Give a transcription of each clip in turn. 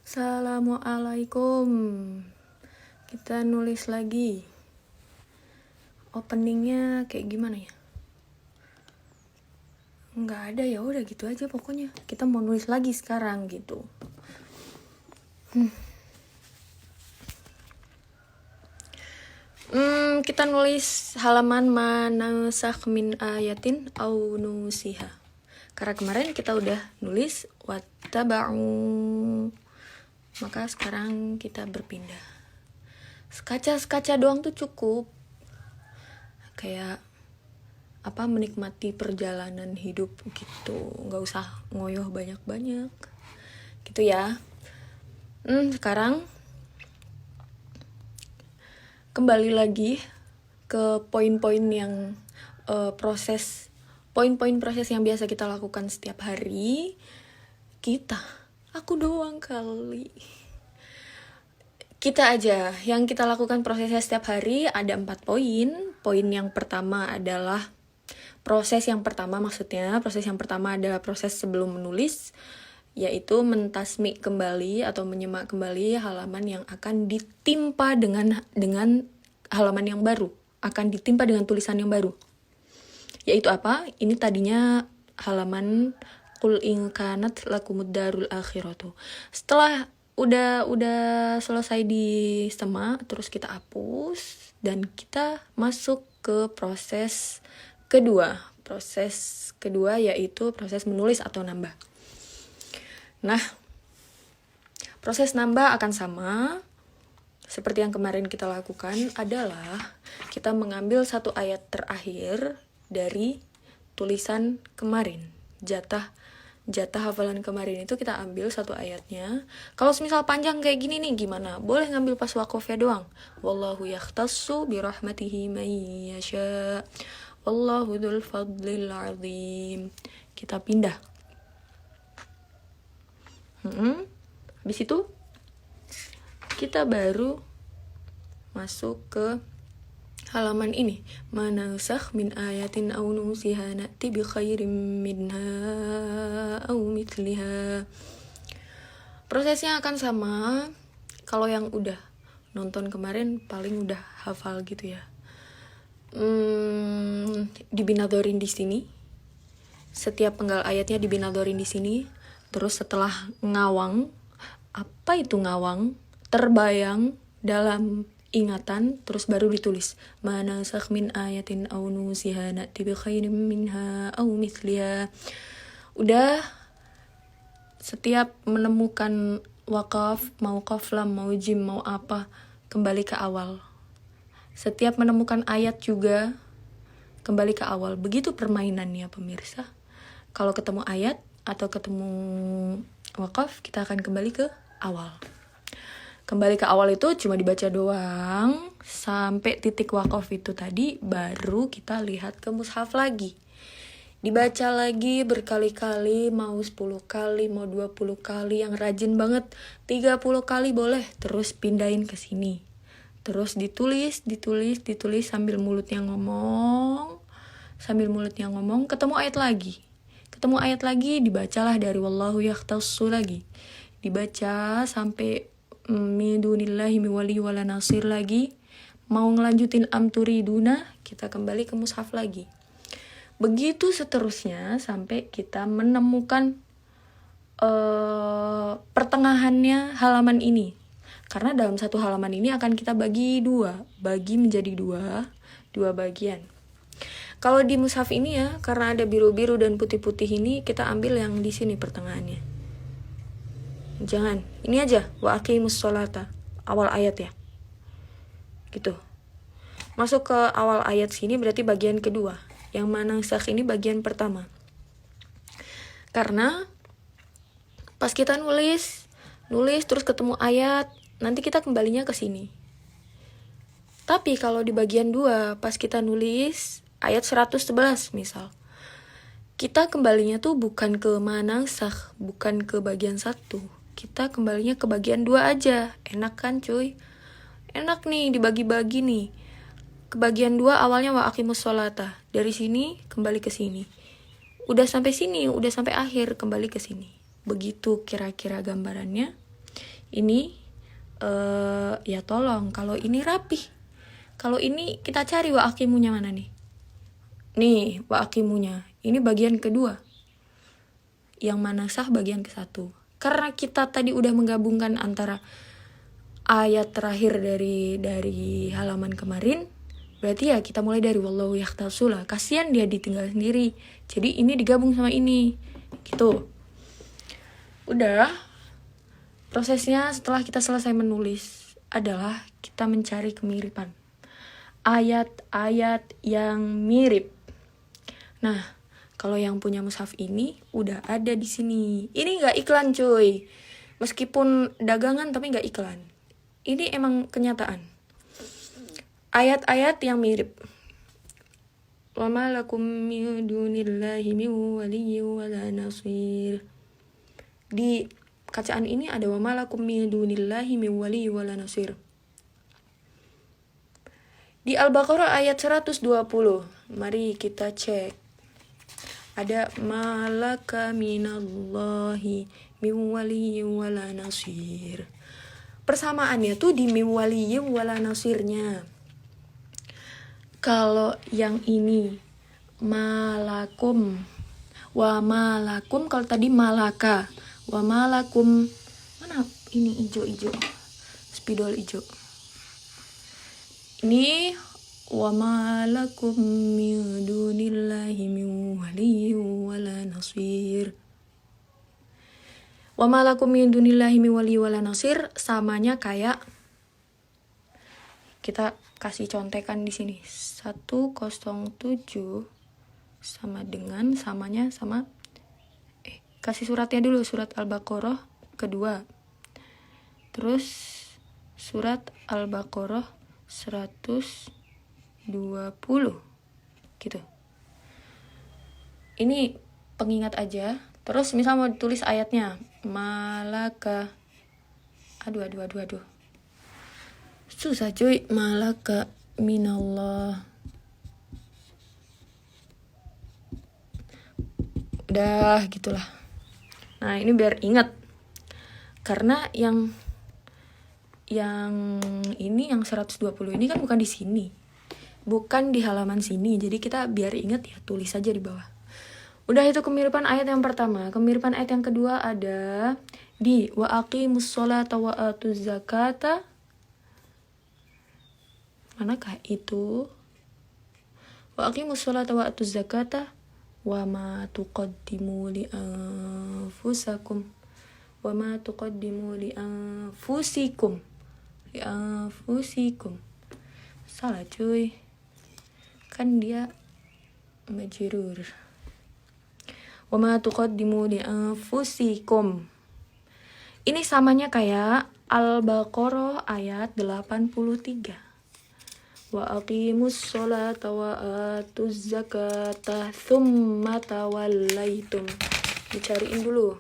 Assalamualaikum. Kita nulis lagi. Openingnya kayak gimana ya? Nggak ada, ya udah gitu aja pokoknya. Kita mau nulis lagi sekarang gitu. Kita nulis halaman manasakh min ayatin au nusiha. Karena kemarin kita udah nulis wattaba'u. Maka sekarang kita berpindah. Sekaca doang tuh cukup. Kayak menikmati perjalanan hidup gitu, nggak usah ngoyoh banyak-banyak gitu ya. Sekarang kembali lagi ke poin-poin yang poin-poin proses yang biasa kita lakukan setiap hari. Aku doang kali. Kita aja yang kita lakukan prosesnya setiap hari ada 4 poin. Poin yang pertama adalah proses yang pertama adalah proses sebelum menulis, yaitu mentasmi kembali atau menyemak kembali halaman yang akan ditimpa dengan halaman yang baru, akan ditimpa dengan tulisan yang baru. Yaitu apa? Ini tadinya halaman qul in kanat lakumud darul akhiratu. Setelah udah selesai di semak, terus kita hapus dan kita masuk ke proses kedua. Proses kedua yaitu proses menulis atau nambah. Nah, proses nambah akan sama seperti yang kemarin kita lakukan, adalah kita mengambil satu ayat terakhir dari tulisan kemarin. Jatah hafalan kemarin itu kita ambil satu ayatnya. Kalau misal panjang kayak gini nih gimana? Boleh ngambil pas waqafnya doang. Wallahu yakhtassu birahmatihi man yasha. Wallahu dzul fadlil azim. Kita pindah. Habis itu kita baru masuk ke halaman ini. Manasakh min ayatin aw nusiha na'ti bi khairim minha aw mithliha. Prosesnya akan sama. Kalau yang udah nonton kemarin paling udah hafal gitu ya. Dibinadorin di sini. Setiap penggal ayatnya dibinadorin di sini. Terus setelah ngawang, apa itu ngawang? Terbayang dalam ingatan, terus baru ditulis. Manasakh min ayatin aw nusiha na'ti bi khairim minha aw mithliha. Udah, setiap menemukan waqaf, mau qaflam, mau jim, mau apa, kembali ke awal. Setiap menemukan ayat juga kembali ke awal. Begitu permainannya pemirsa. Kalau ketemu ayat atau ketemu waqaf, kita akan kembali ke awal. Kembali ke awal itu cuma dibaca doang sampai titik waqaf itu tadi, baru kita lihat ke mushaf lagi. Dibaca lagi berkali-kali, mau 10 kali, mau 20 kali, yang rajin banget 30 kali boleh, terus pindahin ke sini. Terus ditulis sambil mulutnya ngomong, ketemu ayat lagi, dibacalah dari wallahu yakhtassu lagi. Dibaca sampai midunillahi miwali wala nasir lagi. Mau ngelanjutin amturiduna, kita kembali ke mushaf lagi. Begitu seterusnya sampai kita menemukan pertengahannya halaman ini. Karena dalam satu halaman ini akan kita bagi menjadi dua bagian. Kalau di mushaf ini ya, karena ada biru-biru dan putih-putih ini, kita ambil yang di sini pertengahannya. Jangan, ini aja, wa aqimus sholata, awal ayat ya. Gitu. Masuk ke awal ayat sini berarti bagian kedua. Yang manasakh ini bagian pertama. Karena pas kita nulis terus ketemu ayat, nanti kita kembalinya ke sini. Tapi kalau di bagian 2, pas kita nulis ayat 111 misal, kita kembalinya tuh bukan ke manasakh, bukan ke bagian 1. Kita kembalinya ke bagian 2 aja. Enak kan cuy? Enak nih, dibagi-bagi nih. Ke bagian 2 awalnya wa aqimus sholata. Dari sini kembali ke sini. Udah sampai sini, udah sampai akhir, kembali ke sini. Begitu kira-kira gambarannya. Ini ya tolong, kalau ini rapih. Kalau ini kita cari wa aqimunya mana nih? Nih, wa aqimunya. Ini bagian kedua. Yang mana sah bagian ke-1. Karena kita tadi udah menggabungkan antara ayat terakhir dari halaman kemarin, berarti ya kita mulai dari wallahu yakhtasula. Kasihan dia ditinggal sendiri. Jadi ini digabung sama ini. Gitu. Udah. Prosesnya setelah kita selesai menulis adalah kita mencari kemiripan. Ayat-ayat yang mirip. Nah, kalau yang punya mushaf ini udah ada di sini. Ini nggak iklan cuy. Meskipun dagangan tapi nggak iklan. Ini emang kenyataan. Ayat-ayat yang mirip. Wa ma lakum min dunillahi min waliyyin wala nasir. Di bacaan ini ada wa ma lakum min dunillahi min waliyyin wala nasir. Di Al-Baqarah ayat 120. Mari kita cek. Ada malaka minallahi min waliyyin wala nasir. Persamaannya tuh di min waliyyin wala nasirnya. Kalau yang ini malakum, wa malakum, kalau tadi malaka, wa malakum, mana ini ijo-ijo, spidol ijo. Ini wa malakum min dunillahi min waliyyin wala nasir. Wa malakum min dunillahi min waliyyin wala nasir samanya kayak kita kasih contekan di sini. 107 sama dengan samanya sama kasih suratnya dulu, surat Al-Baqarah kedua. Terus surat Al-Baqarah 120 gitu. Ini pengingat aja. Terus misal mau tulis ayatnya malaka. Aduh. Susah cuy. Malaka minallah. Udah gitulah. Nah, ini biar ingat. Karena yang ini yang 120 ini kan bukan di sini. Bukan di halaman sini. Jadi kita biar ingat ya tulis aja di bawah. Udah, itu kemiripan ayat yang pertama. Kemiripan ayat yang kedua ada di wa aqimus sholata wa atuz zakata. Manakah itu? Wa aqimus sholata wa atuz zakata wa ma tuqaddimu li anfusakum wa ma tuqaddimu li anfusikum salah cuy, kan dia majrur. Wa ma tuqaddimu li anfusikum, ini samanya kayak Al-Baqarah ayat 83. Wa aqimus sholata wa atuz zakata thumma tawallaitum. Dicariin dulu.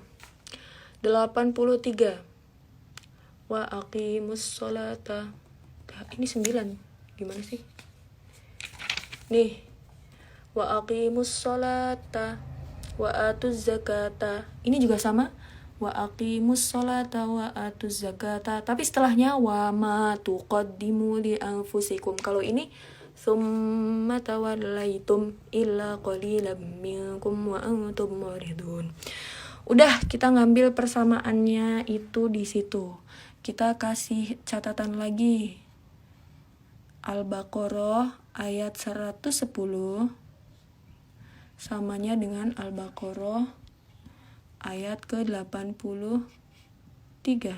83. Wa aqimus sholata. Ini 9. Gimana sih? Nih. Wa aqimus sholata wa atuz zakata. Ini juga sama. Wa aqimus sholata wa atuz zakata. Tapi setelahnya wa ma tuqaddimu li anfusikum. Kalau ini thumma tawallaitum illa qalilan minkum wa antum muridun. Udah, kita ngambil persamaannya itu di situ. Kita kasih catatan lagi. Al-Baqarah ayat 110 samanya dengan Al-Baqarah ayat ke-83.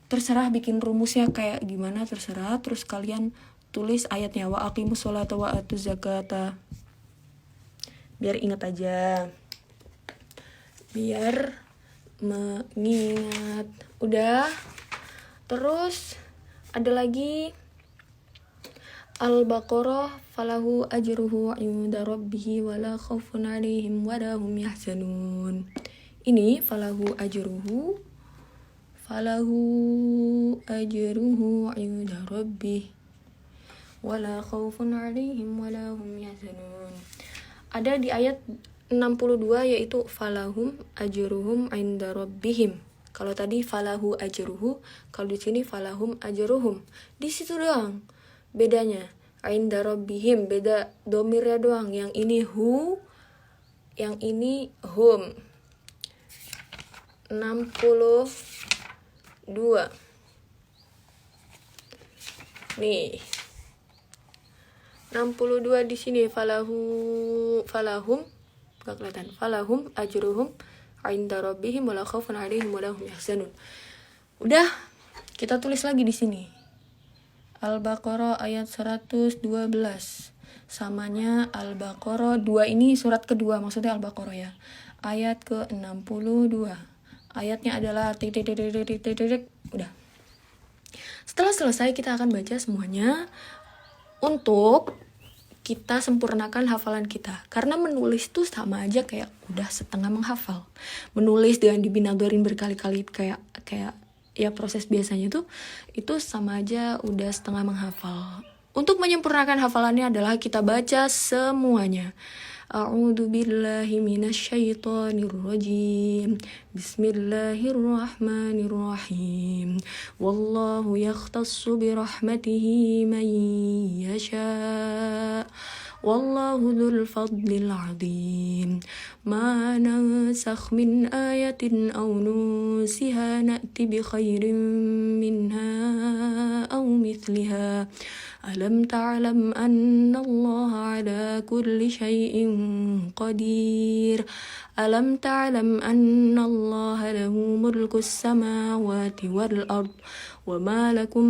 Terserah bikin rumusnya kayak gimana, terserah. Terus kalian tulis ayatnya wa aqimus sholata wa atuz zakata. Biar ingat aja. Biar mengingat. Udah. Terus ada lagi Al-Baqarah falahu ajruhu 'inda rabbih wala khaufun 'alaihim wala hum yahzanun. Ini falahu ajruhu 'inda rabbih wala khaufun 'alaihim wala hum yahzanun. Ada di ayat 62 yaitu falahum ajruhum 'inda rabbihim. Kalau tadi falahu ajruhu, kalau di sini falahum ajruhum. Di situ doang bedanya. Inda rabbihim, beda domirnya doang. Yang ini hu, yang ini hum. 62. Nih. 62 di sini falahum enggak kelihatan. Falahum ajruhum inda rabbihim wala khaufun 'alaihim wala hum yahzanun. Udah, kita tulis lagi di sini. Al-Baqarah ayat 112. Samanya Al-Baqarah 2 ini surat kedua, maksudnya Al-Baqarah ya. Ayat ke-62. Ayatnya adalah titik. Udah. Setelah selesai kita akan baca semuanya untuk kita sempurnakan hafalan kita. Karena menulis tuh sama aja kayak udah setengah menghafal. Menulis dengan dibinadorin berkali-kali kayak ya proses biasanya tuh itu sama aja udah setengah menghafal. Untuk menyempurnakan hafalannya adalah kita baca semuanya. A'udzu billahi minasyaitonir rajim. Bismillahirrahmanirrahim. Wallahu yakhtassu birahmatihi man yasha. Wallahu dzul fadlil 'adzim. Ma nansakh min ayatin aw nusiha na'ti bi khairin minha aw mithliha. Alam ta'lam anna Allah ala kulli syai'in qadir. Alam ta'lam anna Allah lahu mulkus samawati wal ard. Wa ma lakum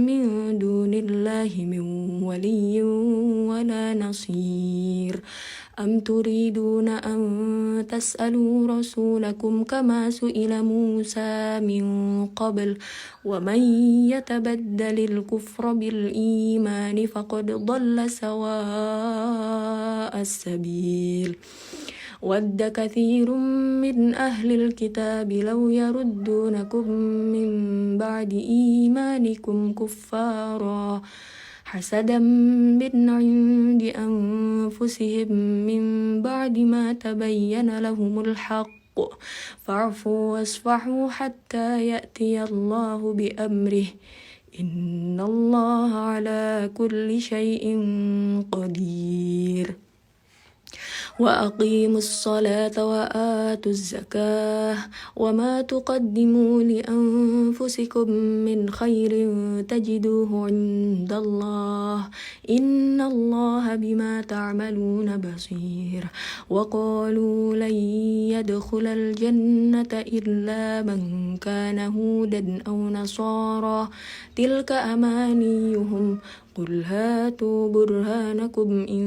min dunillahi min waliyyin wa la nasir. Am turiduna an tas'alu rasulakum kama su'ila Musa min qabl. Wa man yatabaddalil kufra bil imani faqad dhalla sawa'as sabil. وَدَّ كَثِيرٌ مِّنْ أَهْلِ الْكِتَابِ لَوْ يَرُدُّونَكُمْ مِنْ بَعْدِ إِيمَانِكُمْ كُفَّارًا حَسَدًا مِّنْ عِنْدِ أَنفُسِهِمْ مِنْ بَعْدِ مَا تَبَيَّنَ لَهُمُ الْحَقُّ فَاعْفُوا وَاصْفَحُوا حَتَّى يَأْتِيَ اللَّهُ بِأَمْرِهِ إِنَّ اللَّهَ عَلَى كُلِّ شَيْءٍ قَدِيرٌ. وأقيموا الصلاة وآتوا الزكاة وما تقدموا لأنفسكم من خير تجدوه عند الله إن الله بما تعملون بصير. وقالوا لن يدخل الجنة إلا من كان هودا أو نصارى تلك أمانيهم قل هاتوا برهانكم إن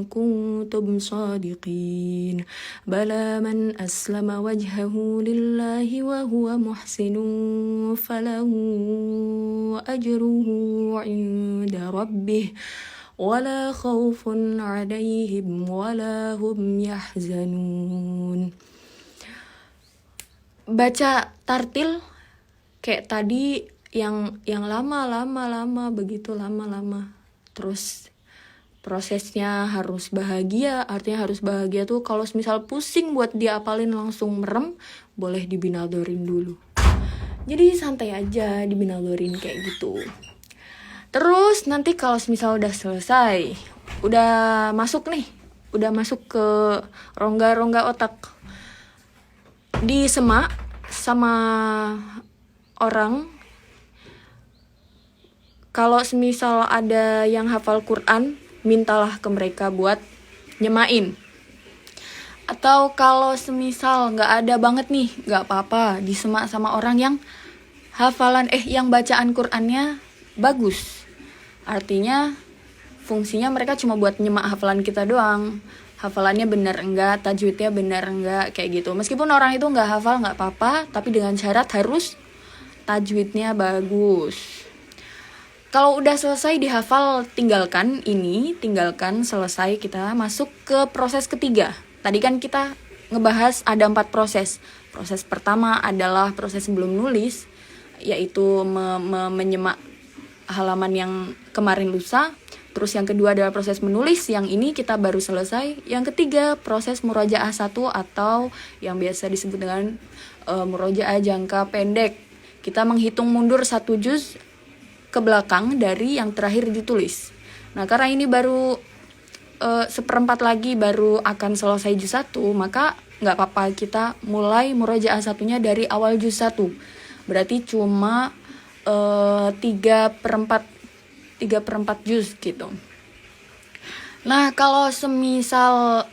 كنتم صادقين. بلى من أسلم وجهه لله وهو محسن فله أجره عند ربه ولا خوف عليهم ولا هم يحزنون. Baca tartil kayak tadi yang lama begitu lama. Terus prosesnya harus bahagia. Artinya harus bahagia tuh kalau misal pusing buat dia apalin langsung merem, boleh dibinadorin dulu. Jadi santai aja dibinadorin kayak gitu. Terus nanti kalau misal udah selesai, udah masuk ke rongga-rongga otak, disemak sama orang. Kalau semisal ada yang hafal Quran, mintalah ke mereka buat nyemain. Atau kalau semisal nggak ada banget nih, nggak apa-apa, disemak sama orang yang yang bacaan Qurannya bagus. Artinya fungsinya mereka cuma buat nyemak hafalan kita doang. Hafalannya benar enggak, tajwidnya benar enggak, kayak gitu. Meskipun orang itu nggak hafal nggak apa-apa, tapi dengan syarat harus tajwidnya bagus. Kalau udah selesai dihafal, tinggalkan selesai, kita masuk ke proses ketiga. Tadi kan kita ngebahas ada 4 proses. Proses pertama adalah proses sebelum nulis, yaitu menyemak halaman yang kemarin lusa. Terus yang kedua adalah proses menulis, yang ini kita baru selesai. Yang ketiga proses murojaah 1 atau yang biasa disebut dengan murojaah jangka pendek. Kita menghitung mundur 1 juz ke belakang dari yang terakhir ditulis. Nah, karena ini baru seperempat lagi baru akan selesai juz 1, maka nggak apa-apa kita mulai murojaah 1-nya dari awal juz 1. Berarti cuma 3/4 juz gitu. Nah, kalau semisal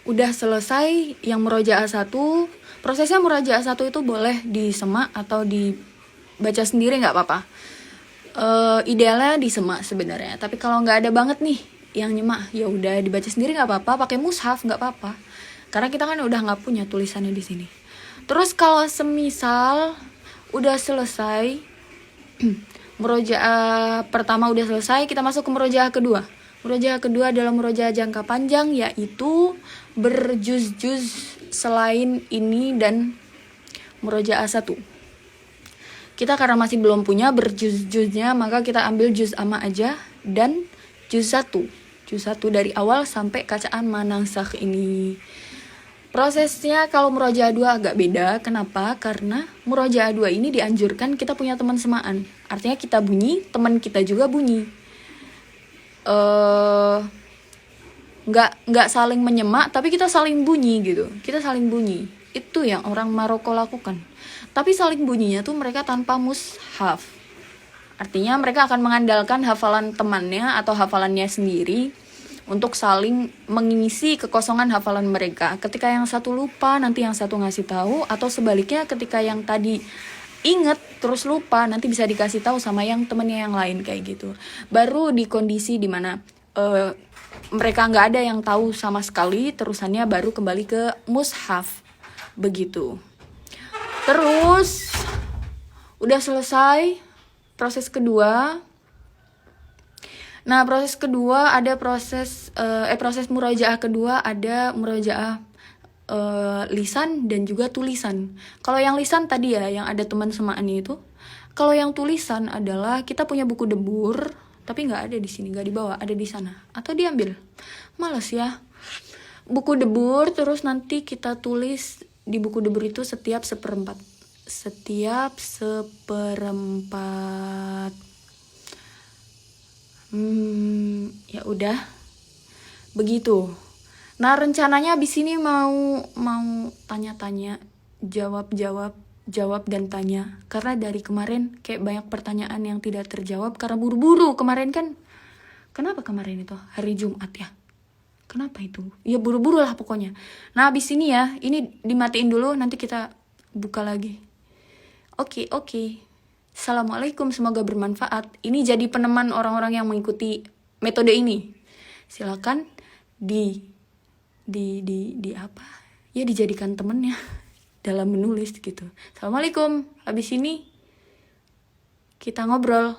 udah selesai yang murojaah 1, prosesnya murojaah 1 itu boleh disemak atau dibaca sendiri, nggak apa-apa. Idealnya disemak sebenarnya, tapi kalau nggak ada banget nih yang nyemak, ya udah dibaca sendiri nggak apa-apa, pakai mushaf nggak apa-apa, karena kita kan udah nggak punya tulisannya di sini. Terus kalau semisal udah selesai murojaah pertama udah selesai, kita masuk ke murojaah kedua. Murojaah kedua adalah murojaah jangka panjang, yaitu berjuz-juz selain ini dan murojaah 1. Kita karena masih belum punya berjuz-juznya, maka kita ambil juz amma aja dan juz 1. Juz 1 dari awal sampai bacaan manansakh ini. Prosesnya kalau murojaah 2 agak beda. Kenapa? Karena murojaah 2 ini dianjurkan kita punya teman semaan. Artinya kita bunyi, teman kita juga bunyi. Nggak saling menyemak, tapi kita saling bunyi gitu. Kita saling bunyi. Itu yang orang Maroko lakukan. Tapi saling bunyinya tuh mereka tanpa mushaf. Artinya mereka akan mengandalkan hafalan temannya atau hafalannya sendiri untuk saling mengisi kekosongan hafalan mereka. Ketika yang satu lupa, nanti yang satu ngasih tahu, atau sebaliknya ketika yang tadi inget terus lupa, nanti bisa dikasih tahu sama yang temennya yang lain kayak gitu. Baru di kondisi dimana mereka nggak ada yang tahu sama sekali, terusannya baru kembali ke mushaf begitu. Terus udah selesai proses kedua. Nah, proses kedua ada proses murojaah kedua ada murojaah lisan dan juga tulisan. Kalau yang lisan tadi ya, yang ada teman semaannya itu. Kalau yang tulisan adalah kita punya buku debur, tapi nggak ada di sini, nggak dibawa, ada di sana. Atau diambil. Males ya. Buku debur, terus nanti kita tulis di buku debur itu setiap seperempat. Ya udah begitu. Nah, rencananya abis ini mau tanya-tanya, jawab dan tanya, karena dari kemarin kayak banyak pertanyaan yang tidak terjawab karena buru-buru. Kemarin kan, kenapa kemarin itu hari Jumat ya, kenapa itu ya, buru-buru lah pokoknya. Nah, abis ini ya, ini dimatiin dulu, nanti kita buka lagi. Oke. Assalamualaikum, semoga bermanfaat. Ini jadi peneman orang-orang yang mengikuti metode ini. Silakan di apa? Ya, dijadikan temennya dalam menulis gitu. Assalamualaikum. Habis ini kita ngobrol.